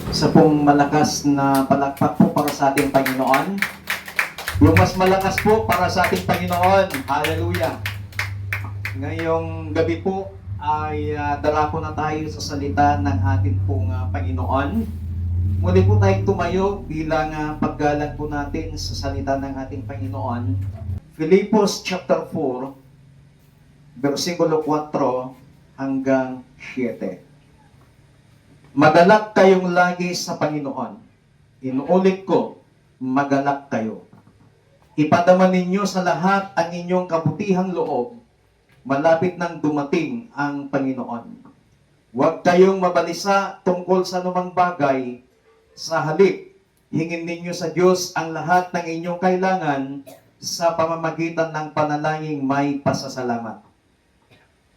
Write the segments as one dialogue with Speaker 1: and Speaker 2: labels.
Speaker 1: Isa pong malakas na palakpak po para sa ating Panginoon. Yung mas malakas po para sa ating Panginoon. Hallelujah. Ngayong gabi po ay dala ko na tayo sa salita ng ating pong Panginoon. Muli po tayong tumayo bilang paggalang po natin sa salita ng ating Panginoon. Filipos chapter 4, versikulo 4 hanggang 7. Magalak kayong lagi sa Panginoon. Inuulit ko, magalak kayo. Ipadama ninyo sa lahat ang inyong kabutihang loob. Malapit nang dumating ang Panginoon. Huwag kayong mabalisa tungkol sa anumang bagay. Sa halip, hingin ninyo sa Diyos ang lahat ng inyong kailangan sa pamamagitan ng panalangin may pasasalamat.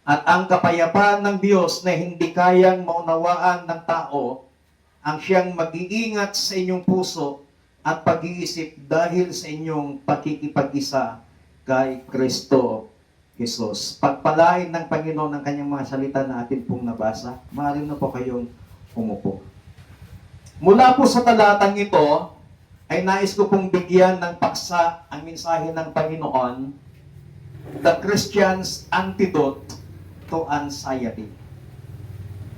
Speaker 1: At ang kapayapaan ng Diyos na hindi kayang maunawaan ng tao, ang siyang mag-iingat sa inyong puso at pag-iisip dahil sa inyong pakikipag-isa kay Kristo Jesus. Pagpalain ng Panginoon ang kanyang mga salita na atin pong nabasa. Maaari na po kayong umupo. Mula po sa talatang ito, ay nais ko pong bigyan ng paksa ang mensahe ng Panginoon, The Christian's Antidote to Anxiety.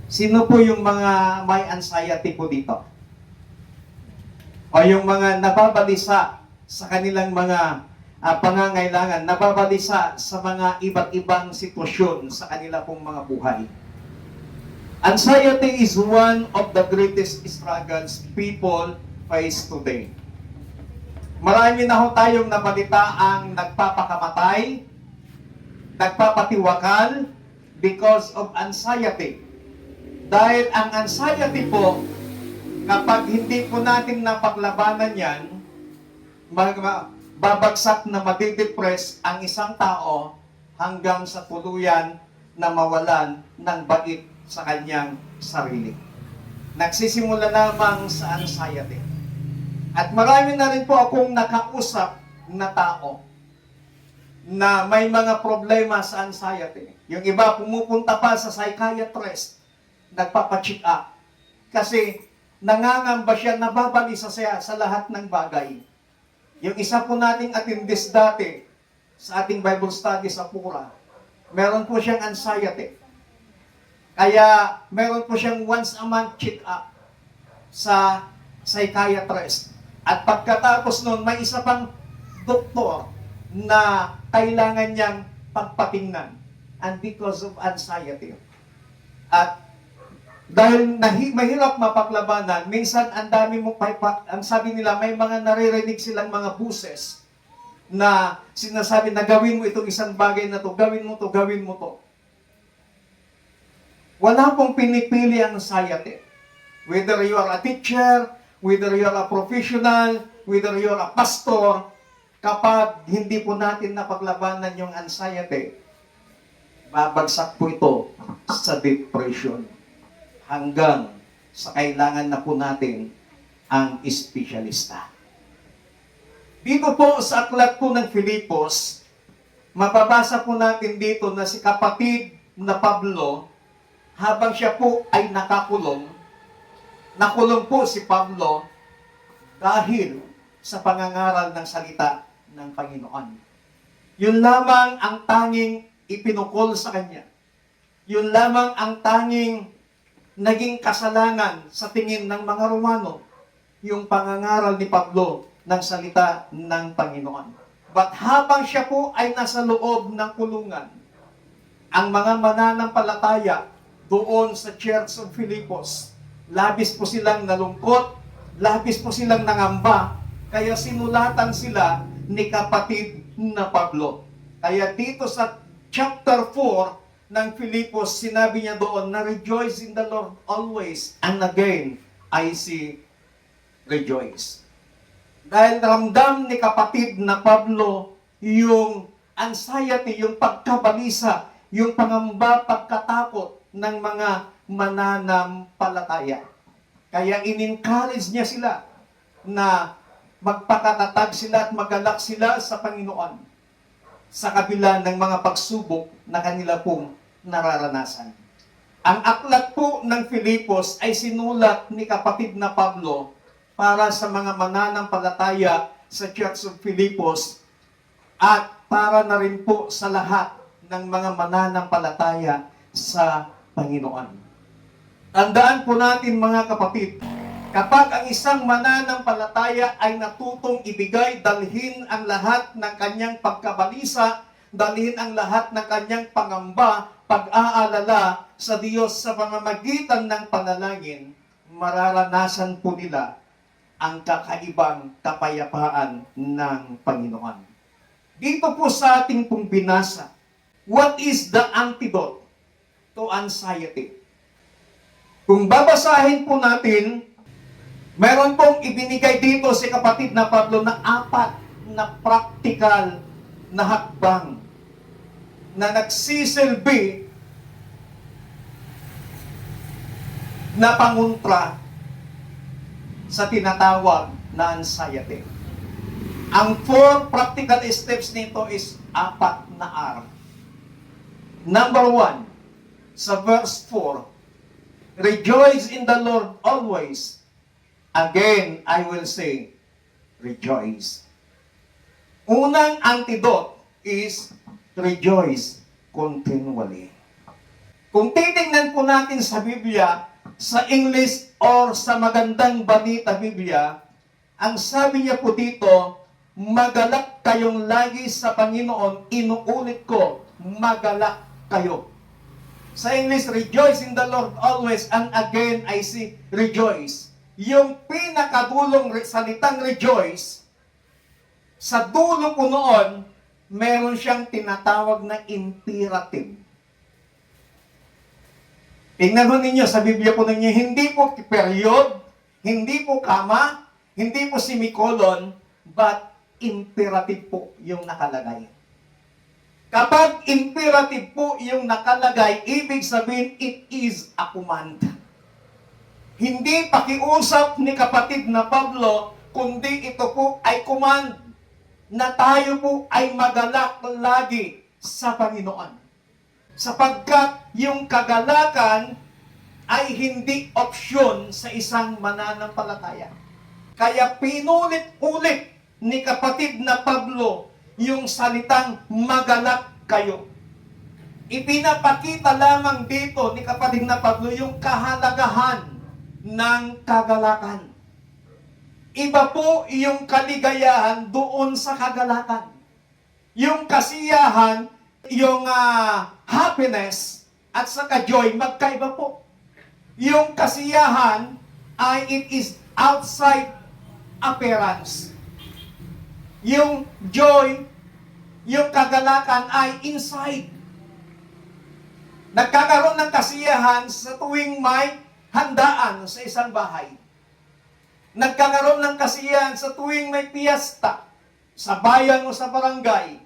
Speaker 1: Sino po yung mga may anxiety po dito? O yung mga nababalisa sa kanilang mga pangangailangan, nababalisa sa mga iba't ibang sitwasyon sa kanila pong mga buhay. Anxiety is one of the greatest struggles people face today. Marami na ho tayong nabalita ang nagpapakamatay, nagpapatiwakal, because of anxiety. Dahil ang anxiety po, kapag hindi po natin napaglabanan yan, babagsak na madidepress ang isang tao hanggang sa tuluyan na mawalan ng bait sa kanyang sarili. Nagsisimula lamang sa anxiety. At marami na rin po akong nakausap na tao na may mga problema sa anxiety. Yung iba pumupunta pa sa psychiatrist, nagpapacheck up. Kasi nangangamba siya, nababalisa siya sa lahat ng bagay. Yung isa po nating attendees dati sa ating Bible study sa Pura, meron po siyang anxiety. Kaya meron po siyang once a month check up sa psychiatrist. At pagkatapos nun, may isa pang doktor na kailangan niyang pagpatingnan. And because of anxiety. At dahil mahirap mapaglabanan, minsan ang dami mo, ang sabi nila, may mga naririnig silang mga buses na sinasabi na gawin mo itong isang bagay na to, gawin mo to, gawin mo to. Wala pong pinipili ang anxiety. Whether you are a teacher, whether you are a professional, whether you are a pastor, kapag hindi po natin napaglabanan yung anxiety, babagsak po ito sa depression hanggang sa kailangan na po natin ang espesyalista. Dito po sa aklat po ng Filipos, mababasa po natin dito na si kapatid na Pablo, habang siya po ay nakulong po si Pablo dahil sa pangangaral ng salita ng Panginoon. Yun lamang ang tanging ipinukol sa kanya. Yun lamang ang tanging naging kasalanan sa tingin ng mga Romano, yung pangangaral ni Pablo ng salita ng Panginoon. But habang siya po ay nasa loob ng kulungan, ang mga mananampalataya doon sa Church of Filipos, labis po silang nalungkot, labis po silang nangamba, kaya sinulatan sila ni kapatid na Pablo. Kaya dito sa chapter 4 ng Filipos, sinabi niya doon na rejoice in the Lord always. And again, I say rejoice. Dahil ramdam ni kapatid na Pablo yung anxiety, yung pagkabalisa, yung pangamba, pagkatakot ng mga mananampalataya. Kaya in-encourage niya sila na magpakatatag sila at magalak sila sa Panginoon sa kabila ng mga pagsubok na kanila pong nararanasan. Ang aklat po ng Filipos ay sinulat ni kapatid na Pablo para sa mga mananampalataya sa Church of Filipos at para na rin po sa lahat ng mga mananampalataya sa Panginoon. Tandaan po natin mga kapatid, kapag ang isang mananampalataya ay natutong ibigay, dalhin ang lahat ng kanyang pagkabalisa, dalhin ang lahat ng kanyang pangamba, pag-aalala sa Diyos sa pamamagitan ng panalangin, mararanasan po nila ang kakaibang kapayapaan ng Panginoon. Dito po sa ating pong binasa, what is the antidote to anxiety? Kung babasahin po natin, meron pong ibinigay dito si kapatid na Pablo na 4 na practical na hakbang na nagsisilbi na pangontra sa tinatawag na anxiety. Ang 4 practical steps nito is 4 na R. Number 1, sa verse 4, rejoice in the Lord always. Again, I will say, rejoice. Unang antidote is rejoice continually. Kung titingnan po natin sa Biblia, sa English or sa magandang balita Biblia, ang sabi niya po dito, magalak kayong lagi sa Panginoon, inuulit ko, magalak kayo. Sa English, rejoice in the Lord always, and again I say, rejoice. Yung pinakadulong salitang rejoice, sa dulo po noon, meron siyang tinatawag na imperative. Tingnan mo ninyo, sa Biblia po ninyo, hindi po period, hindi po kama, hindi po semicolon, but imperative po yung nakalagay. Kapag imperative po yung nakalagay, ibig sabihin, it is a command. Hindi pakiusap ni kapatid na Pablo, kundi ito po ay command na tayo po ay magalak lagi sa Panginoon. Sapagkat yung kagalakan ay hindi opsyon sa isang mananampalataya. Kaya pinulit-ulit ni kapatid na Pablo yung salitang magalak kayo. Ipinapakita lamang dito ni kapatid na Pablo yung kahalagahan ng kagalakan. Iba po yung kaligayahan doon sa kagalakan. Yung kasiyahan, yung happiness at saka joy, magkaiba po. Yung kasiyahan ay it is outside appearance. Yung joy, yung kagalakan ay inside. Nagkakaroon ng kasiyahan sa tuwing may handaan sa isang bahay. Nagkakaroon ng kasiyahan sa tuwing may piyesta sa bayan o sa barangay.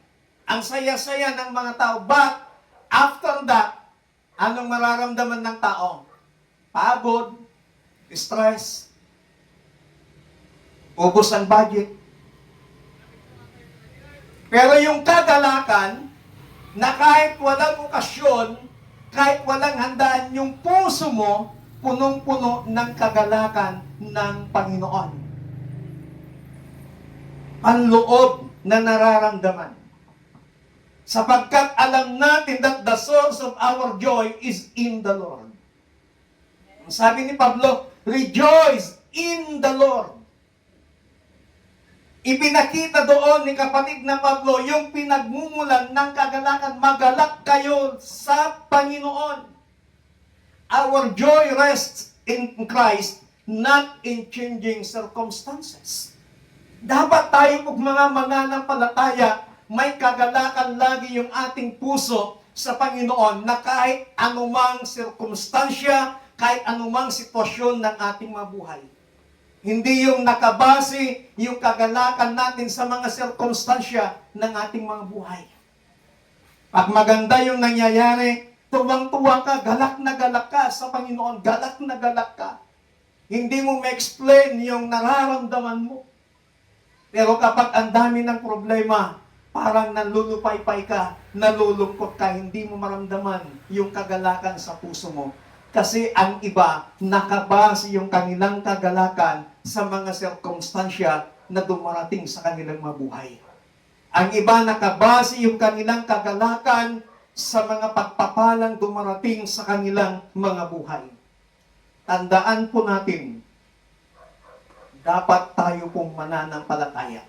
Speaker 1: Ang saya-saya ng mga tao. But, after that, anong mararamdaman ng tao? Pagod, stress, ubos ang budget. Pero yung kagalakan, na kahit walang okasyon, kahit walang handaan, yung puso mo, punong-puno ng kagalakan ng Panginoon. Panloob na nararamdaman. Sapagkat alam natin that the source of our joy is in the Lord. Sabi ni Pablo, rejoice in the Lord. Ipinakita doon ni kapatid na Pablo yung pinagmumulan ng kagalakan. Magalak kayo sa Panginoon. Our joy rests in Christ, not in changing circumstances. Dapat tayo po mga mananampalataya, may kagalakan lagi yung ating puso sa Panginoon na kahit anumang sirkumstansya, kahit anumang sitwasyon ng ating mabuhay. Hindi yung nakabase yung kagalakan natin sa mga sirkumstansya ng ating mga buhay. Pag maganda yung nangyayari, tuwang-tuwa ka, galak na galak ka sa Panginoon, galak na galak ka. Hindi mo ma-explain yung nararamdaman mo. Pero kapag ang dami ng problema, parang nalulupaypay ka, nalulungkot ka, hindi mo maramdaman yung kagalakan sa puso mo. Kasi ang iba, nakabase yung kanilang kagalakan sa mga sirkumstansya na dumarating sa kanilang mabuhay. Ang iba, nakabase yung kanilang kagalakan sa mga pagpapalang dumarating sa kanilang mga buhay. Tandaan po natin, dapat tayo pong mananampalataya.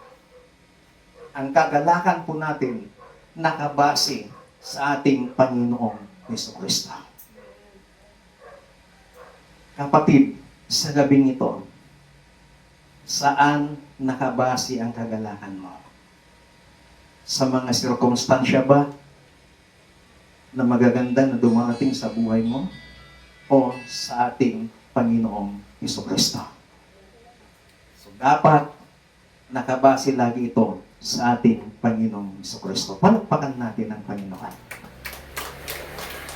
Speaker 1: Ang kagalakan po natin, nakabase sa ating Panginoong Jesucristo. Kapatid, sa gabing ito, saan nakabase ang kagalakan mo? Sa mga sirkumstansya ba na magaganda na dumarating sa buhay mo? O sa ating Panginoong Jesucristo? So, dapat nakabase lagi ito sa ating Panginoong Jesucristo. Palakpakan natin ang Panginoon.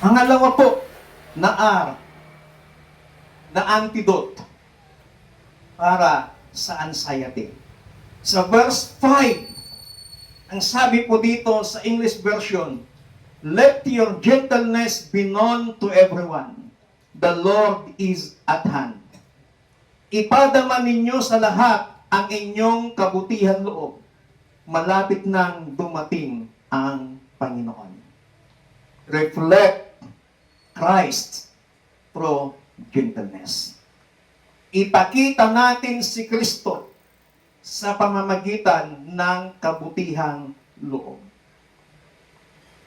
Speaker 1: Pangalawa po, na antidote para sa anxiety. Sa verse 5, ang sabi po dito sa English version, "Let your gentleness be known to everyone. The Lord is at hand." Ipadama ninyo sa lahat ang inyong kabutihan loob. Malapit nang dumating ang Panginoon. Reflect Christ through gentleness. Ipakita natin si Kristo sa pamamagitan ng kabutihang loob.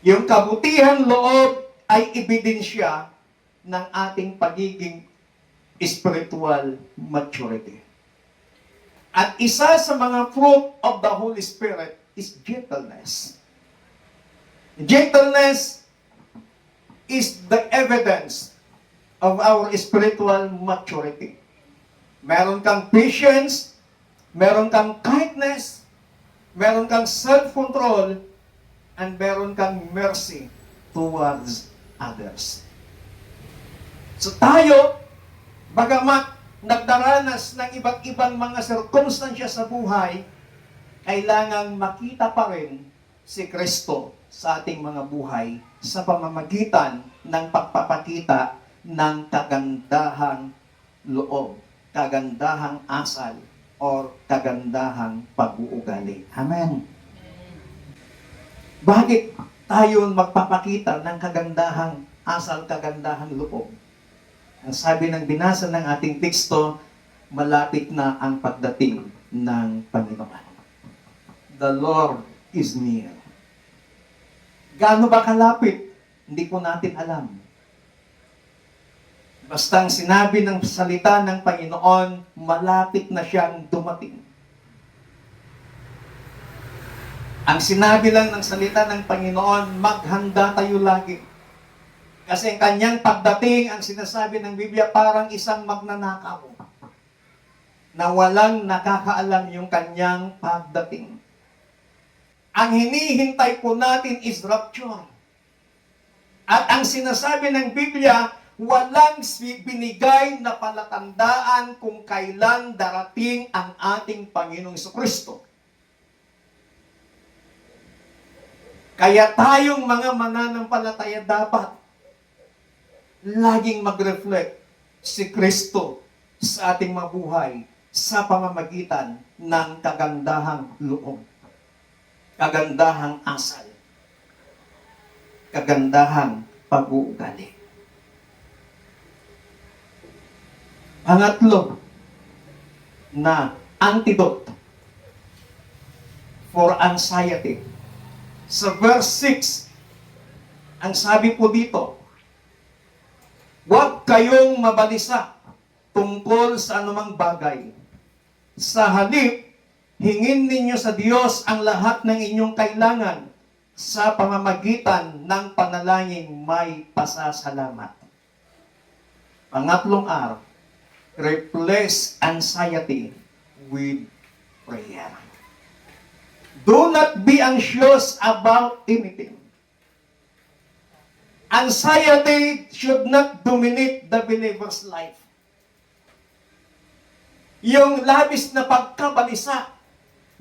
Speaker 1: Yung kabutihang loob ay ebidensya ng ating pagiging spiritual maturity. At isa sa mga fruit of the Holy Spirit is gentleness. Gentleness is the evidence of our spiritual maturity. Meron kang patience, meron kang kindness, meron kang self-control, and meron kang mercy towards others. So tayo, bagamat nagdaranas ng iba't ibang mga sirkumstansya sa buhay, kailangang makita pa rin si Kristo sa ating mga buhay sa pamamagitan ng pagpapakita ng kagandahang loob, kagandahang asal, or kagandahang pag-uugali. Amen. Bakit tayo magpapakita ng kagandahang asal, kagandahang loob? Ang sabi ng binasa ng ating teksto, malapit na ang pagdating ng Panginoon. The Lord is near. Gaano ba kalapit? Hindi po natin alam. Bastang sinabi ng salita ng Panginoon, malapit na siyang dumating. Ang sinabi lang ng salita ng Panginoon, maghanda tayo lagi. Kasi ang kanyang pagdating, ang sinasabi ng Biblia, parang isang magnanakaw na walang nakakaalam yung kanyang pagdating. Ang hinihintay po natin is rapture. At ang sinasabi ng Biblia, walang binigay na palatandaan kung kailan darating ang ating Panginoong Jesucristo. Kaya tayong mga mananampalataya dapat laging mag-reflect si Kristo sa ating mabuhay sa pamamagitan ng kagandahang loob, kagandahang asal, kagandahang pag-uugali. Pangatlo na antidote for anxiety. Sa verse 6, ang sabi po dito, huwag kayong mabalisa tungkol sa anumang bagay. Sa halip, hingin ninyo sa Diyos ang lahat ng inyong kailangan sa pamamagitan ng panalangin may pasasalamat. Pangatlong R, replace anxiety with prayer. Do not be anxious about anything. Anxiety should not dominate the believer's life. Yung labis na pagkabalisa,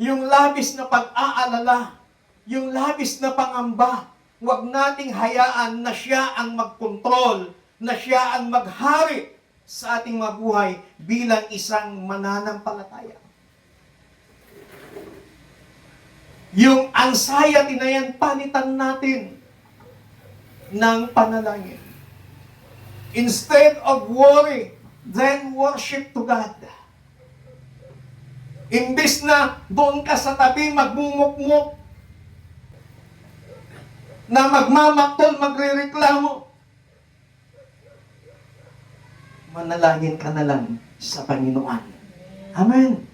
Speaker 1: yung labis na pag-aalala, yung labis na pangamba, huwag nating hayaan na siya ang magkontrol na siya ang maghari sa ating mabuhay bilang isang mananampalataya. Yung anxiety na yan, palitan natin ng panalangin. Instead of worry, then worship to God. Imbis na doon ka sa tabi magmumukmuk, na magmamaktol, magrereklamo, manalangin ka na lang sa Panginoon. Amen.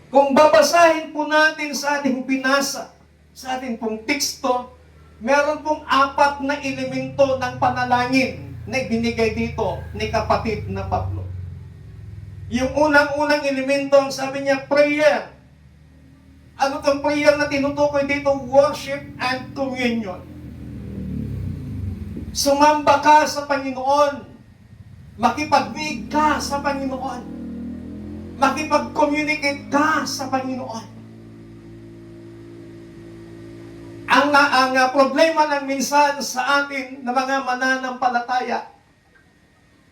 Speaker 1: Kung babasahin po natin sa ating binasa, sa ating pong teksto, meron pong 4 na elemento ng panalangin na ibinigay dito ni kapatid na Pablo. Yung unang-unang elemento, sabi niya, prayer. Ano itong prayer na tinutukoy dito? Worship and communion. Sumamba ka sa Panginoon. Makipag-big ka sa Panginoon. Makipag-communicate ka sa Panginoon. Ang problema ng minsan sa atin na mga mananampalataya,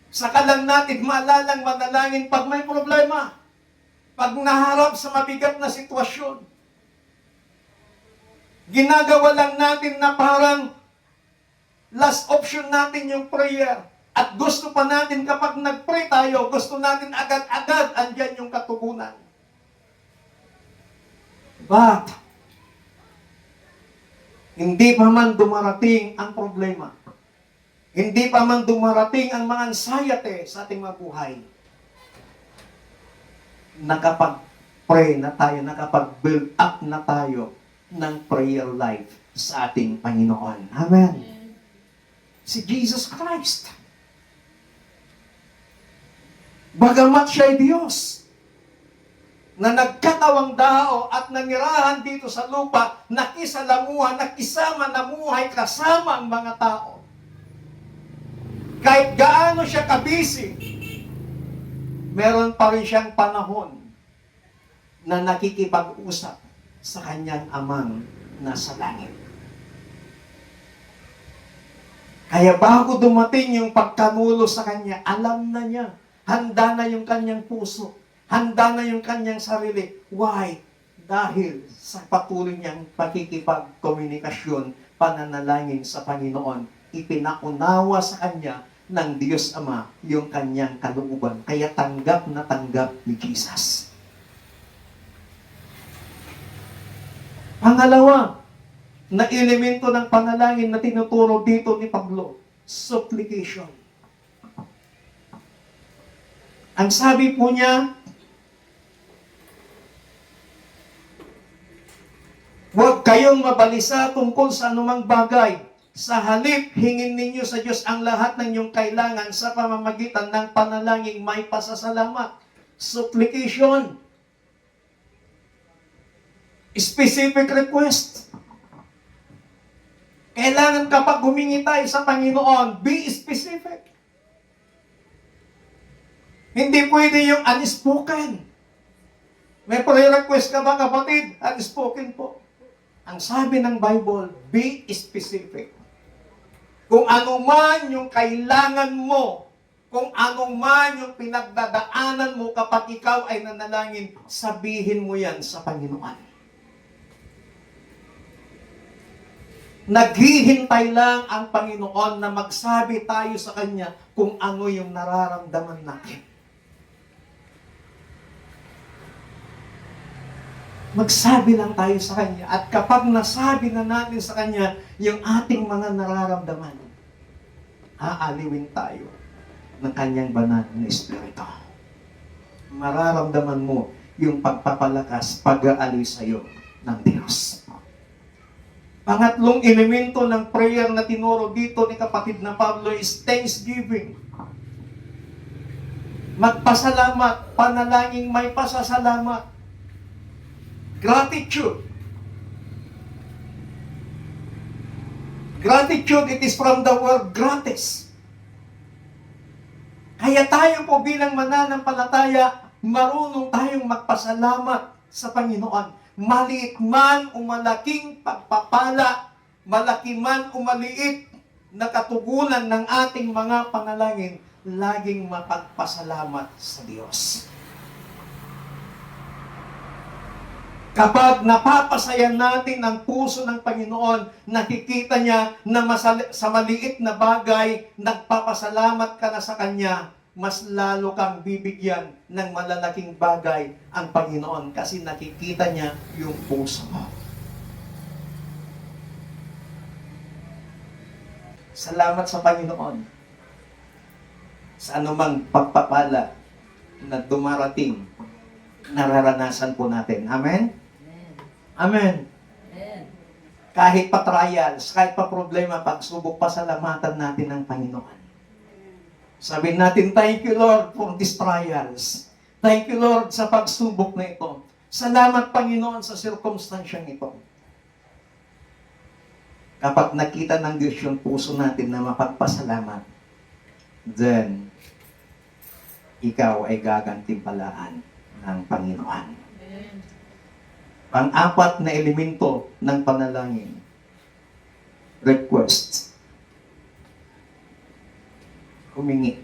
Speaker 1: saka lang natin maalalang manalangin pag may problema, pag naharap sa mabigat na sitwasyon. Ginagawa lang natin na parang last option natin yung prayer. At gusto pa natin kapag nag-pray tayo, gusto natin agad-agad andyan yung katugunan. But, hindi pa man dumarating ang problema. Hindi pa man dumarating ang mga anxiety sa ating mabuhay. Nakapag-pray na tayo, nakapag-build up na tayo ng prayer life sa ating Panginoon. Amen. Si Jesus Christ. Bagamat siya'y Diyos, na nagkatawang dao at nanirahan dito sa lupa, nakisalamuha, nakisama, namuhay kasama ang mga tao. Kahit gaano siya kabisi, meron pa rin siyang panahon na nakikipag-usap sa kanyang amang nasa langit. Kaya bago dumating yung pagkanulo sa kanya, alam na niya, handa na yung kanyang puso, handa na yung kanyang sarili. Why? Dahil sa patuloy niyang pakikipag-komunikasyon, pananalangin sa Panginoon, ipinakunawa sa kanya ng Diyos Ama yung kanyang kalooban. Kaya tanggap na tanggap ni Jesus. Pangalawa, na elemento ng panalangin na tinuturo dito ni Pablo, supplication. Ang sabi po niya, huwag kayong mabalisa tungkol sa anumang bagay. Sa halip, hingin ninyo sa Diyos ang lahat ng inyong kailangan sa pamamagitan ng panalangin may pasasalamat. Supplication. Specific request. Kailangan kapag humingi tayo sa Panginoon, be specific. Hindi pwede yung unspoken. May prayer request ka ba, kapatid? Unspoken po. Ang sabi ng Bible, be specific. Kung ano man yung kailangan mo, kung ano man yung pinagdadaanan mo kapag ikaw ay nanalangin, sabihin mo yan sa Panginoon. Naghihintay lang ang Panginoon na magsabi tayo sa Kanya kung ano yung nararamdaman natin. Magsabi lang tayo sa Kanya. At kapag nasabi na natin sa Kanya yung ating mga nararamdaman, aaliwin tayo ng Kanyang banal na Espiritu. Mararamdaman mo yung pagpapalakas, pag-aaliw sa iyo ng Diyos. Pangatlong elemento ng prayer na tinuro dito ni kapatid na Pablo is thanksgiving. Magpasalamat, panalangin may pasasalamat. Gratitude. Gratitude, it is from the word gratis. Kaya tayo po bilang mananampalataya, marunong tayong magpasalamat sa Panginoon. Maliit man o malaking pagpapala, malaki man o maliit, na katugunan ng ating mga panalangin, laging mapagpasalamat sa Diyos. Kapag napapasaya natin ang puso ng Panginoon, nakikita niya na sa maliit na bagay, nagpapasalamat ka na sa Kanya, mas lalo kang bibigyan ng malalaking bagay ang Panginoon kasi nakikita niya yung puso mo. Salamat sa Panginoon sa anumang pagpapala na dumarating, nararanasan po natin. Amen? Amen.
Speaker 2: Amen.
Speaker 1: Kahit pa trials, kahit pa problema, pagsubok, pasalamatan natin ang Panginoon. Sabihin natin, thank you Lord for these trials. Thank you Lord sa pagsubok na ito. Salamat Panginoon sa sirkumstansyang ito. Kapag nakita ng Diyos yung puso natin na mapagpasalamat, then, ikaw ay gagantimpalaan ng Panginoon. Pang-apat na elemento ng panalangin, request. Humingi.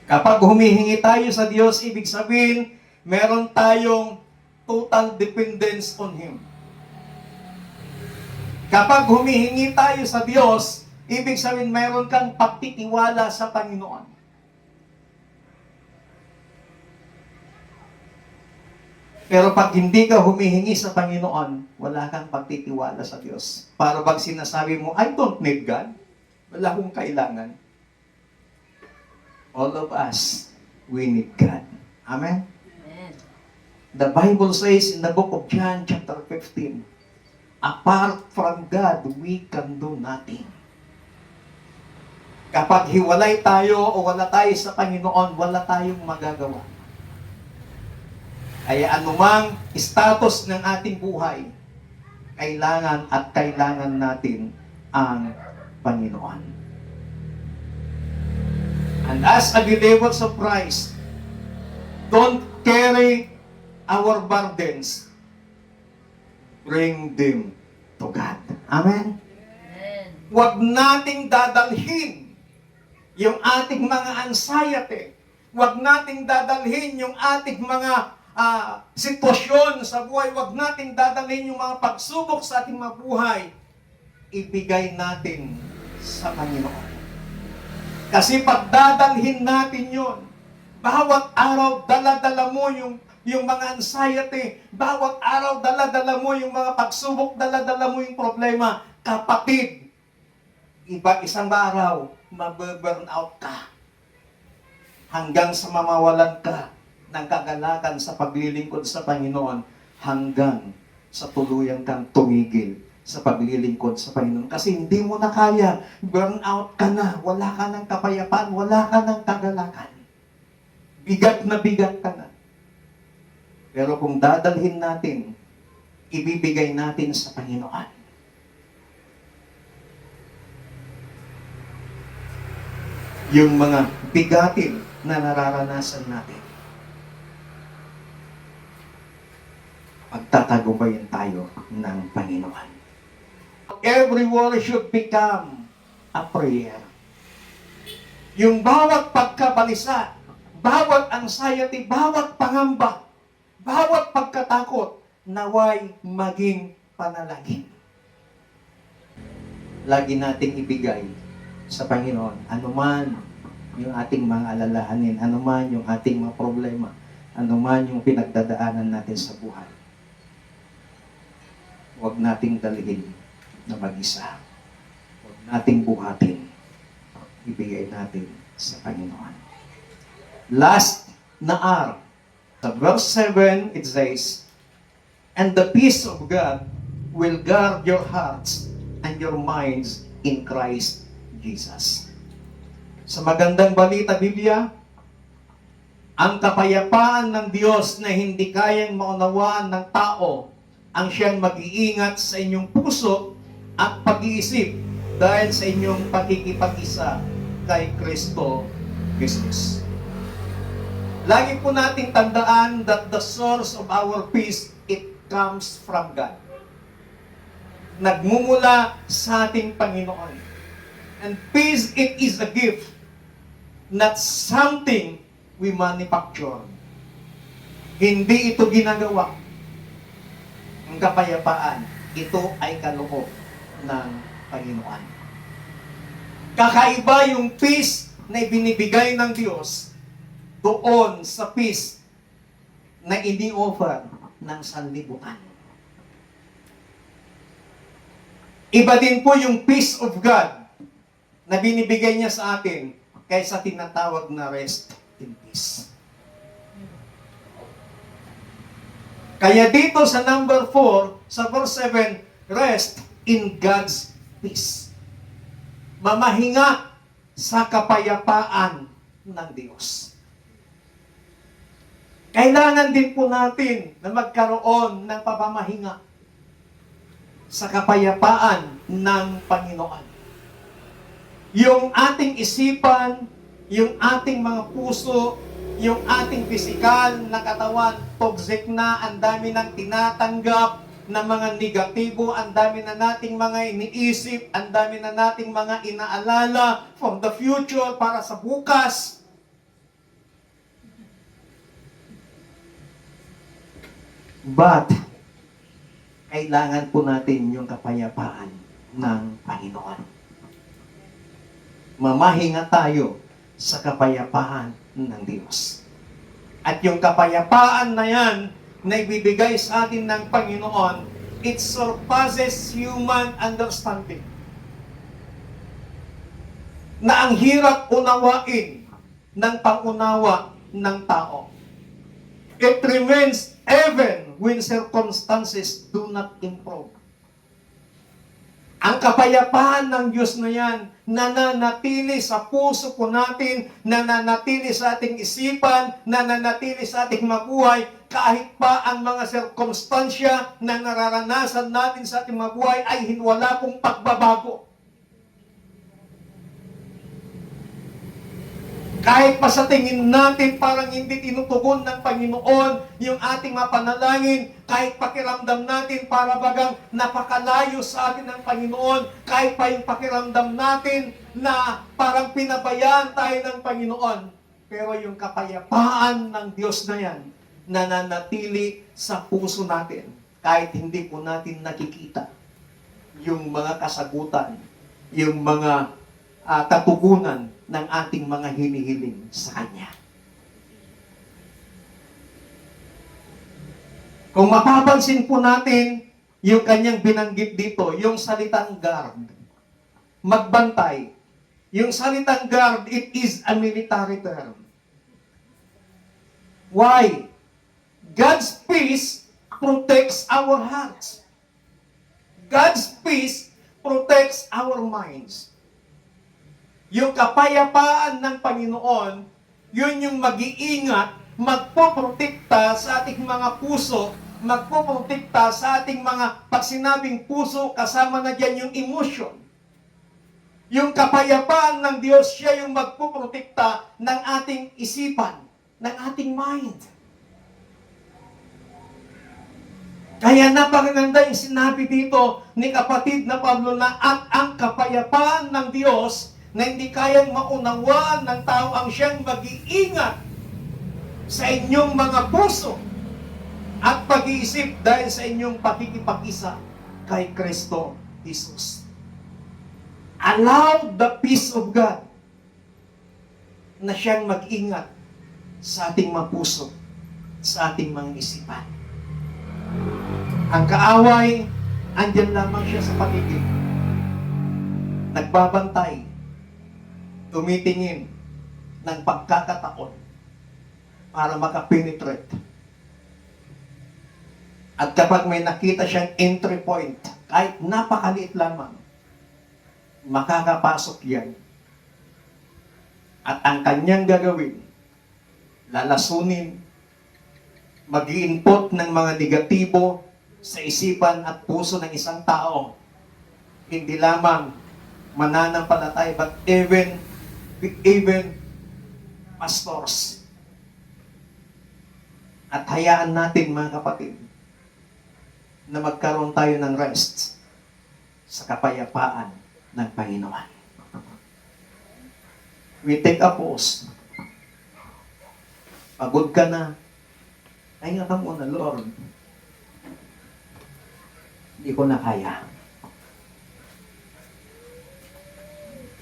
Speaker 1: Kapag humihingi tayo sa Diyos, ibig sabihin, meron tayong total dependence on Him. Kapag humihingi tayo sa Diyos, ibig sabihin, meron kang pagtitiwala sa Panginoon. Pero pag hindi ka humihingi sa Panginoon, wala kang pagtitiwala sa Diyos. Para bang sinasabi mo, I don't need God. Wala akong kailangan. All of us, we need God. Amen?
Speaker 2: Amen.
Speaker 1: The Bible says in the book of John chapter 15, apart from God, we can do nothing. Kapag hiwalay tayo o wala tayo sa Panginoon, wala tayong magagawa. Kaya anumang status ng ating buhay, kailangan at kailangan natin ang Panginoon. And as a believers of Christ, don't carry our burdens. Bring them to God. Amen?
Speaker 2: Amen.
Speaker 1: Huwag nating dadalhin yung ating mga anxiety. Huwag nating dadalhin yung ating mga sitwasyon sa buhay. Huwag nating dadalhin yung mga pagsubok sa ating mga buhay. Ibigay natin sa Panginoon. Kasi pag dadalhin natin yon, bawat araw dala-dala mo yung mga anxiety, bawat araw dala-dala mo yung mga pagsubok, dala-dala mo yung problema. Kapatid, isang araw, mababurn out ka. Hanggang sa mamawalan ka ng kagalakan sa paglilingkod sa Panginoon, hanggang sa tuluyan kang tumigil sa paglilingkod sa Panginoon. Kasi hindi mo na kaya, burn out ka na, wala ka ng kapayapaan, wala ka ng kagalakan. Bigat na bigat ka na. Pero kung dadalhin natin, ibibigay natin sa Panginoon. Yung mga bigatin na nararanasan natin. Pagtatagumpayan tayo ng Panginoon. Every worry should become a prayer. Yung bawat pagkabalisa, bawat anxiety, bawat pangamba, bawat pagkatakot, naway maging panalangin. Lagi nating ibigay sa Panginoon, anuman yung ating mga alalahanin, anuman yung ating mga problema, anuman yung pinagdadaanan natin sa buhay. Huwag nating dalhin na mag-isa. Huwag nating buhatin. Ibigay natin sa Panginoon. Last na R. Sa verse 7, it says, and the peace of God will guard your hearts and your minds in Christ Jesus. Sa magandang balita, Biblia, ang kapayapaan ng Diyos na hindi kayang maunawaan ng tao ang siyang mag-iingat sa inyong puso at pag-iisip dahil sa inyong pakikipag-isa kay Kristo Jesus. Lagi po nating tandaan that the source of our peace, it comes from God. nagmumula sa ating Panginoon. And peace, it is a gift, not something we manufacture. Hindi ito ginagawa. Ang kapayapaan, ito ay kaloob ng Panginoon. Kakaiba yung peace na ibinibigay ng Diyos doon sa peace na ini-offer ng sanlibutan. Iba din po yung peace of God na binibigay niya sa atin kaysa tinatawag na rest in peace. Kaya dito sa number 4, sa verse 7, rest in God's peace. Mamahinga sa kapayapaan ng Diyos. Kailangan din po natin na magkaroon ng pamamahinga sa kapayapaan ng Panginoon. Yung ating isipan, yung ating mga puso, yung ating pisikal na katawan, toxic na, ang dami ng tinatanggap na mga negatibo, ang dami na nating mga iniisip, ang dami na nating mga inaalala from the future para sa bukas. But, kailangan po natin yung kapayapaan ng Panginoon. Mamahinga tayo sa kapayapaan ng Diyos. At yung kapayapaan na yan, na ibibigay sa atin ng Panginoon, it surpasses human understanding. Na ang hirap unawain ng pangunawa ng tao. It remains even when circumstances do not improve. Ang kapayapaan ng Diyos na yan, nananatili sa puso po natin, nananatili sa ating isipan, nananatili sa ating mabuhay, kahit pa ang mga sirkumstansya na nararanasan natin sa ating mabuhay ay wala pong pagbabago. Kahit pa sa tingin natin parang hindi tinutugon ng Panginoon yung ating mapanalangin, kahit pakiramdam natin para bagang napakalayo sa atin ng Panginoon, kahit pa yung pakiramdam natin na parang pinabayaan tayo ng Panginoon, pero yung kapayapaan ng Diyos na yan, nananatili sa puso natin, kahit hindi po natin nakikita yung mga kasagutan, yung mga katugunan ng ating mga hinihiling sa Kanya. Kung mapapansin po natin yung Kanyang binanggit dito, yung salitang guard, magbantay. Yung salitang guard, it is a military term. Why? God's peace protects our hearts. God's peace protects our minds. Yung kapayapaan ng Panginoon, yun yung mag-iingat, magpoprotekta sa ating mga puso, magpoprotekta sa ating mga pagsinabing puso, kasama na dyan yung emotion. Yung kapayapaan ng Diyos, siya yung magpoprotekta ng ating isipan, ng ating mind. Kaya napakaganda yung sinabi dito ni kapatid na Pablo na at ang kapayapaan ng Diyos na hindi kayang maunawaan ng tao ang siyang mag-iingat sa inyong mga puso at pag-iisip dahil sa inyong pakikipag-isa kay Kristo Jesus. Allow the peace of God na siyang mag-ingat sa ating mga puso, sa ating mga isipan. Ang kaaway, andyan lamang siya sa paligid. Nagbabantay, tumitingin ng pagkakataon para makapenetrate. At kapag may nakita siyang entry point, kahit napakaliit lamang, makakapasok yan. At ang kanyang gagawin, lalasunin, mag-i-input ng mga negatibo sa isipan at puso ng isang tao. Hindi lamang mananampalataya, but even pastors. At hayaan natin, mga kapatid, na magkaroon tayo ng rest sa kapayapaan ng Panginoon. We take a pause. Pagod ka na. Pahinga ka muna, Lord. Hindi ko na kaya.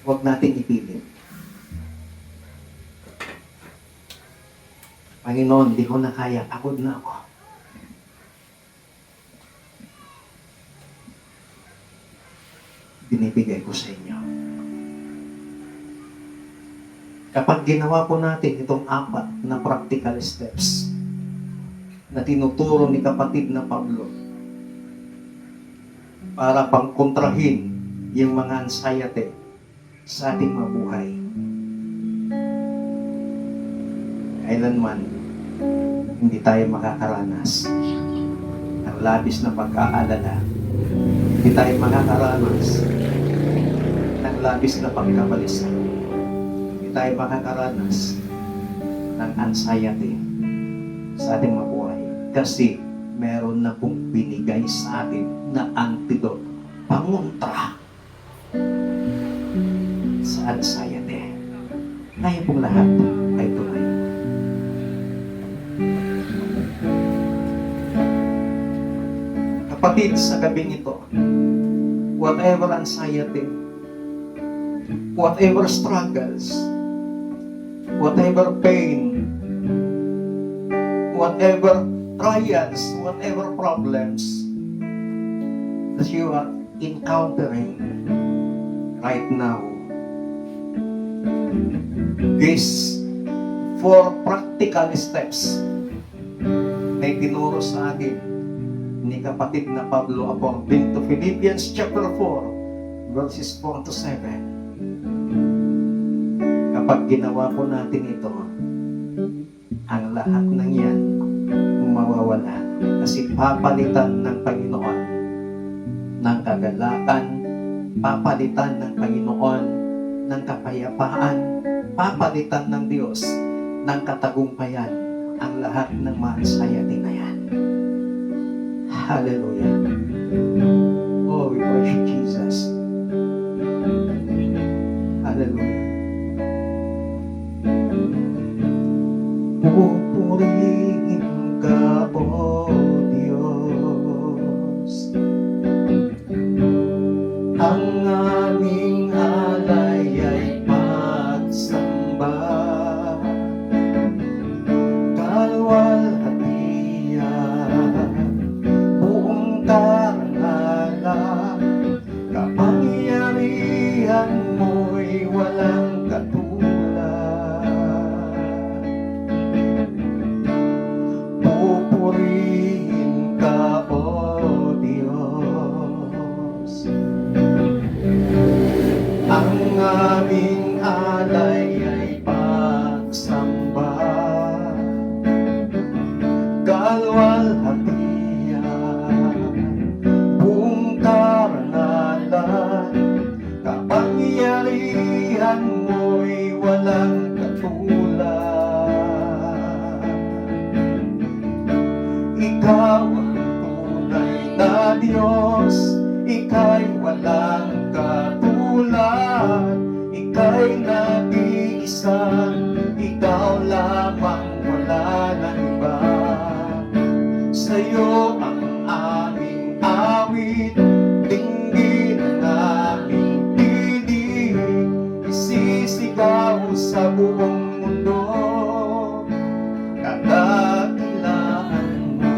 Speaker 1: Huwag natin ipilit. Panginoon, hindi ko na kaya. Pagod na ako. Binibigay ko sa inyo. Kapag ginawa po natin itong 4 na practical steps na tinuturo ni kapatid na Pablo para pangkontrahin yung mga anxiety sa ating mabuhay, kailanman hindi tayo makakaranas ng labis na pag-aalala. Hindi tayo makakaranas ng labis na pagkabalisa. Hindi tayo makakaranas ng anxiety sa ating mabuhay. Kasi meron na pong binigay sa atin na antidote, pangontra sa anxiety. Tayo pong lahat ay tumayo. Kapatid, sa gabing ito, whatever anxiety, whatever struggles, whatever pain, whatever trials, whatever problems that you are encountering right now, these 4 practical steps na itinuro sa atin ni kapatid na Pablo according to Philippians chapter 4 verses 4 to 7. Kapag ginawa po natin ito, ang lahat ng yan mawawala. Kasi papalitan ng Panginoon ng kagalakan, papalitan ng Panginoon ng kapayapaan, papalitan ng Diyos ng katagumpayan ang lahat ng ma-anxiety na yan. Hallelujah. Oh, we worship Jesus. Hallelujah. Pupurihin ka, O Diyos, ang aming alay ay pagsamba, kalwalhatian, buong karangalan, kapangyarihan mo'y walang katulad. Pupurihin ka, O Diyos, ang aming alay ay pagsamba, kalwalhatian, buong karangalan, kapangyarihan mo'y walang katulad. Ikaw ang tunay na Diyos, ika'y walang katulad, ika'y nag-iisa, ikaw lamang, wala nang iba. Sa'yo ang aming awit, dinggin ang aming tinig, isisigaw sa buong mundo, kadakilaan mo.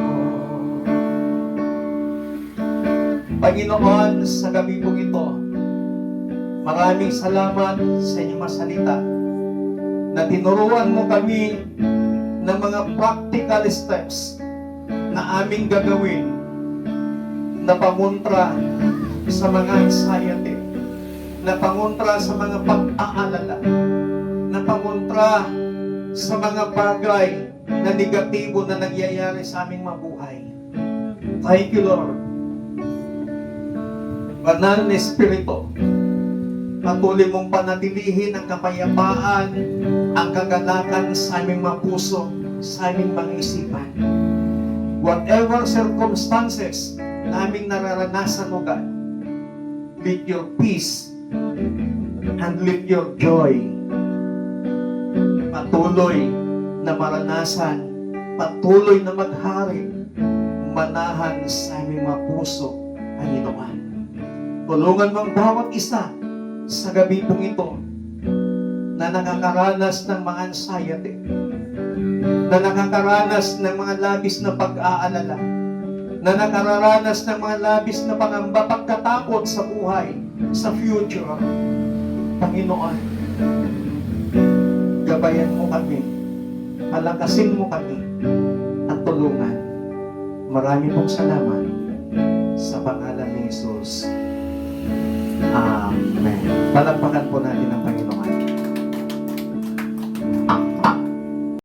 Speaker 1: Panginoon, sa gabi po ito, maraming salamat sa inyong mga salita na tinuruan mo kami ng mga practical steps na aming gagawin na pangontra sa mga anxiety, na pangontra sa mga pag-aalala, na pangontra sa mga bagay na negatibo na nangyayari sa aming mabuhay. Thank you, Lord. Banal na Espiritu, patuloy mong panatilihin ang kapayapaan, ang kagalakan sa aming mga puso, sa aming mga isipan. Whatever circumstances na aming nararanasan, O God, live your peace, and live your joy. Patuloy na maranasan, patuloy na maghari, manahan sa aming mga puso, Panginoon. Tulungan mo ang bawat isa sa gabi pong ito na nakakaranas ng mga anxiety, na nakakaranas ng mga labis na pag-aalala, na nakakaranas ng mga labis na pangamba, pagkatakot sa buhay, sa future. Panginoon, gabayan mo kami, palakasin mo kami, at tulungan. Marami pong salamat sa pangalan ni Jesus. Amen. Palakpakan po natin ang Panginoon.